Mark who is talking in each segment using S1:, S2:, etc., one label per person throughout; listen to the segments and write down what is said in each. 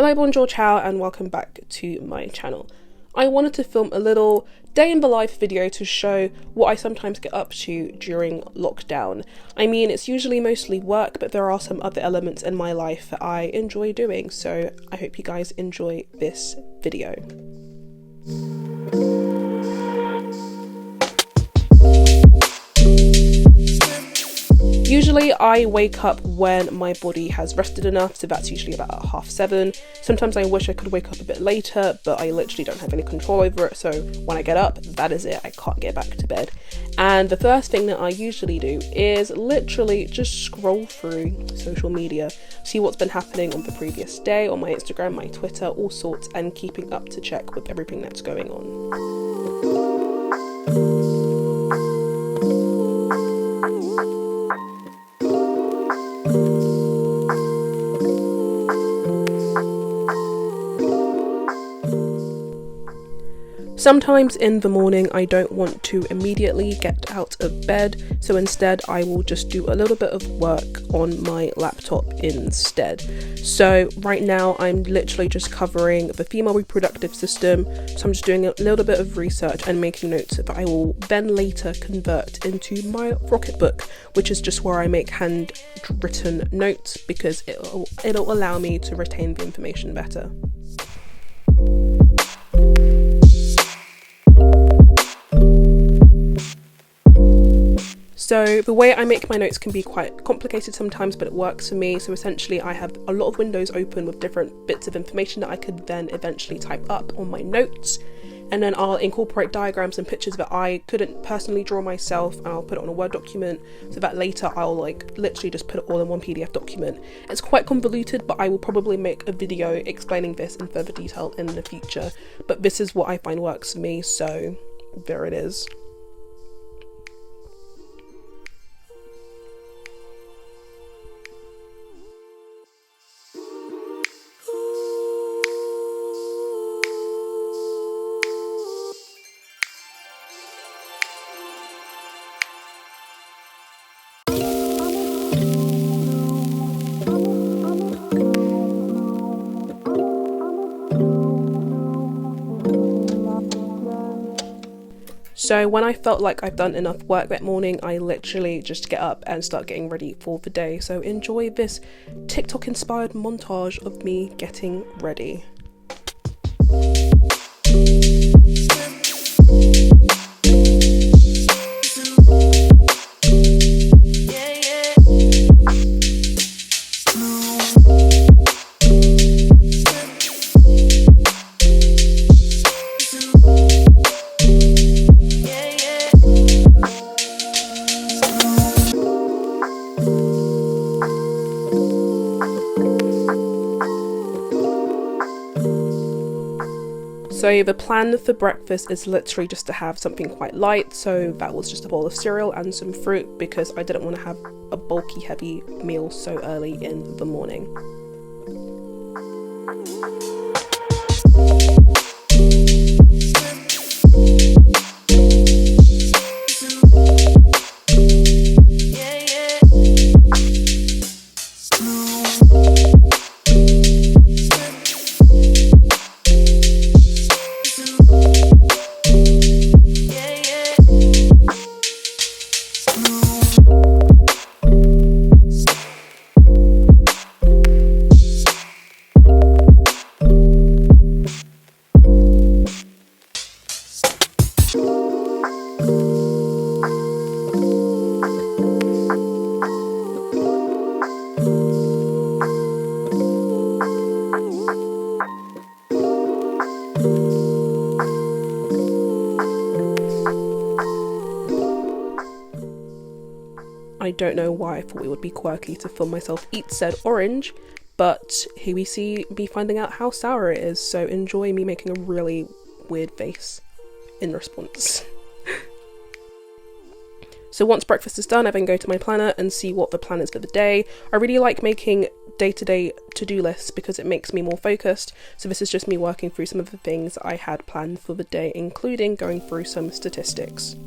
S1: Hello, bonjour, ciao, and welcome back to my channel. I wanted to film a little day in the life video to show what I sometimes get up to during lockdown. I mean, it's usually mostly work, but there are some other elements in my life that I enjoy doing, so I hope you guys enjoy this video. Usually I wake up when my body has rested enough, so that's usually about 7:30. Sometimes I wish I could wake up a bit later, but I literally don't have any control over it, so when I get up, that is it, I can't get back to bed. And the first thing that I usually do is literally just scroll through social media, see what's been happening on the previous day, on my Instagram, my Twitter, all sorts, and keeping up to check with everything that's going on. Sometimes in the morning I don't want to immediately get out of bed, so instead I will just do a little bit of work on my laptop instead. So right now I'm literally just covering the female reproductive system, so I'm just doing a little bit of research and making notes that I will then later convert into my Rocketbook, which is just where I make handwritten notes because it'll allow me to retain the information better. So the way I make my notes can be quite complicated sometimes, but it works for me. So essentially I have a lot of windows open with different bits of information that I could then eventually type up on my notes. And then I'll incorporate diagrams and pictures that I couldn't personally draw myself, and I'll put it on a Word document so that later I'll literally just put it all in one PDF document. It's quite convoluted, but I will probably make a video explaining this in further detail in the future. But this is what I find works for me, so there it is. So when I felt like I've done enough work that morning, I literally just get up and start getting ready for the day. So enjoy this TikTok inspired montage of me getting ready. So the plan for breakfast is literally just to have something quite light, so that was just a bowl of cereal and some fruit because I didn't want to have a bulky heavy meal so early in the morning. I don't know why I thought it would be quirky to film myself eat said orange, but here we see me finding out how sour it is, so enjoy me making a really weird face in response. So once breakfast is done, I then go to my planner and see what the plan is for the day. I really like making day-to-day to-do lists because it makes me more focused. So this is just me working through some of the things I had planned for the day, including going through some statistics.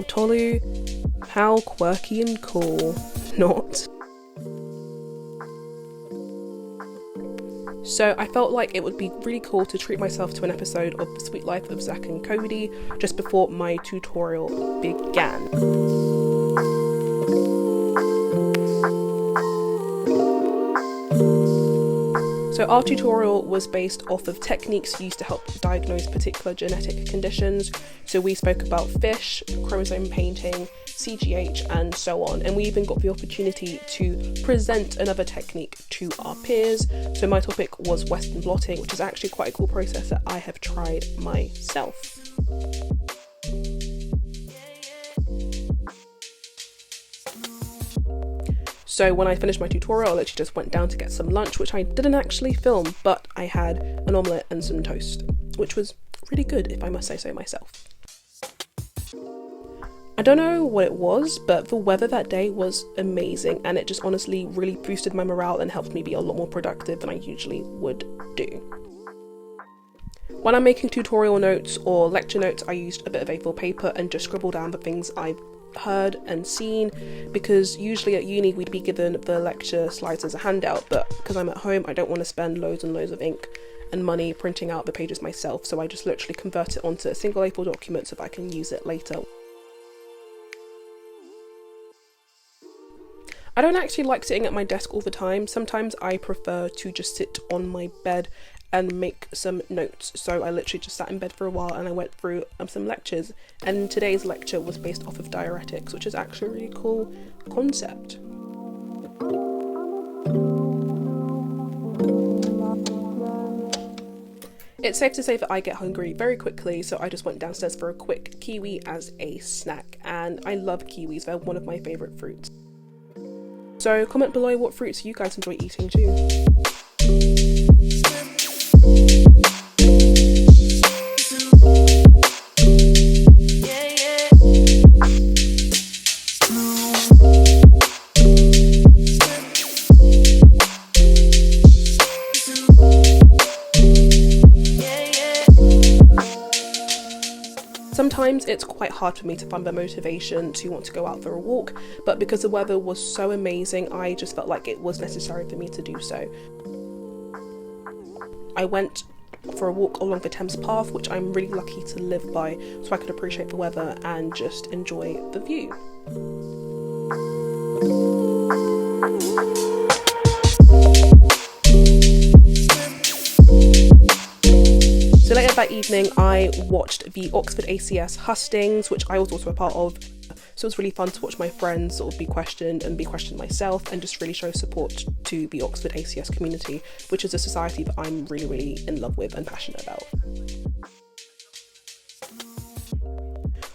S1: Oh, tolu, how quirky and cool. Not. So I felt like it would be really cool to treat myself to an episode of The Sweet Life of Zach and Cody just before my tutorial began. So our tutorial was based off of techniques used to help diagnose particular genetic conditions. So we spoke about fish, chromosome painting, CGH, and so on. And we even got the opportunity to present another technique to our peers. So my topic was Western blotting, which is actually quite a cool process that I have tried myself. So when I finished my tutorial, I literally just went down to get some lunch, which I didn't actually film, but I had an omelette and some toast, which was really good, if I must say so myself. I don't know what it was, but the weather that day was amazing, and it just honestly really boosted my morale and helped me be a lot more productive than I usually would do. When I'm making tutorial notes or lecture notes, I used a bit of A4 paper and just scribble down the things I've heard and seen, because usually at uni we'd be given the lecture slides as a handout, but because I'm at home I don't want to spend loads and loads of ink and money printing out the pages myself, so I just literally convert it onto a single A4 document so that I can use it later. I don't actually like sitting at my desk all the time. Sometimes I prefer to just sit on my bed and make some notes. So I literally just sat in bed for a while and I went through some lectures, and today's lecture was based off of diuretics, which is actually a really cool concept. It's safe to say that I get hungry very quickly, so I just went downstairs for a quick kiwi as a snack, and I love kiwis, they're one of my favourite fruits. So comment below what fruits you guys enjoy eating too. Sometimes it's quite hard for me to find the motivation to want to go out for a walk, but because the weather was so amazing, I just felt like it was necessary for me to do so. I went for a walk along the Thames Path, which I'm really lucky to live by, so I could appreciate the weather and just enjoy the view. So later that evening I watched the Oxford ACS hustings, which I was also a part of, so it was really fun to watch my friends sort of be questioned and be questioned myself, and just really show support to the Oxford ACS community, which is a society that I'm really in love with and passionate about.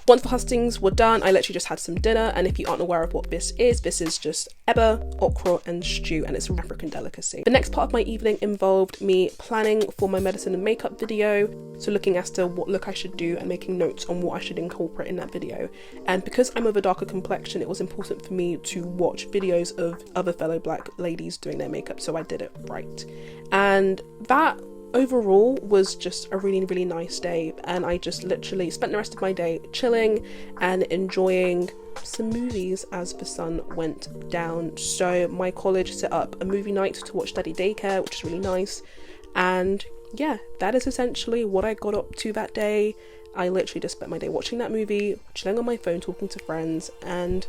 S1: Once the hustings were done, I literally just had some dinner, and if you aren't aware of what this is just eba, okra and stew, and it's an African delicacy. The next part of my evening involved me planning for my medicine and makeup video, so looking as to what look I should do and making notes on what I should incorporate in that video. And because I'm of a darker complexion, it was important for me to watch videos of other fellow black ladies doing their makeup, so I did it right. And that overall was just a really nice day, and I just literally spent the rest of my day chilling and enjoying some movies as the sun went down. So my college set up a movie night to watch Study Daycare, which is really nice, and yeah, that is essentially what I got up to that day. I literally just spent my day watching that movie, chilling on my phone, talking to friends, and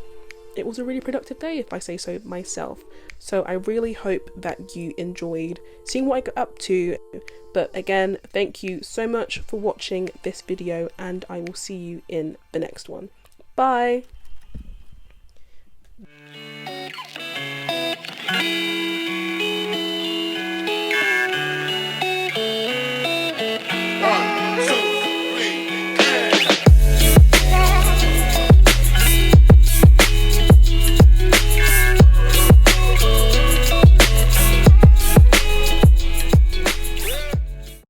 S1: it was a really productive day, if I say so myself. So I really hope that you enjoyed seeing what I got up to. But again, thank you so much for watching this video, and I will see you in the next one. Bye!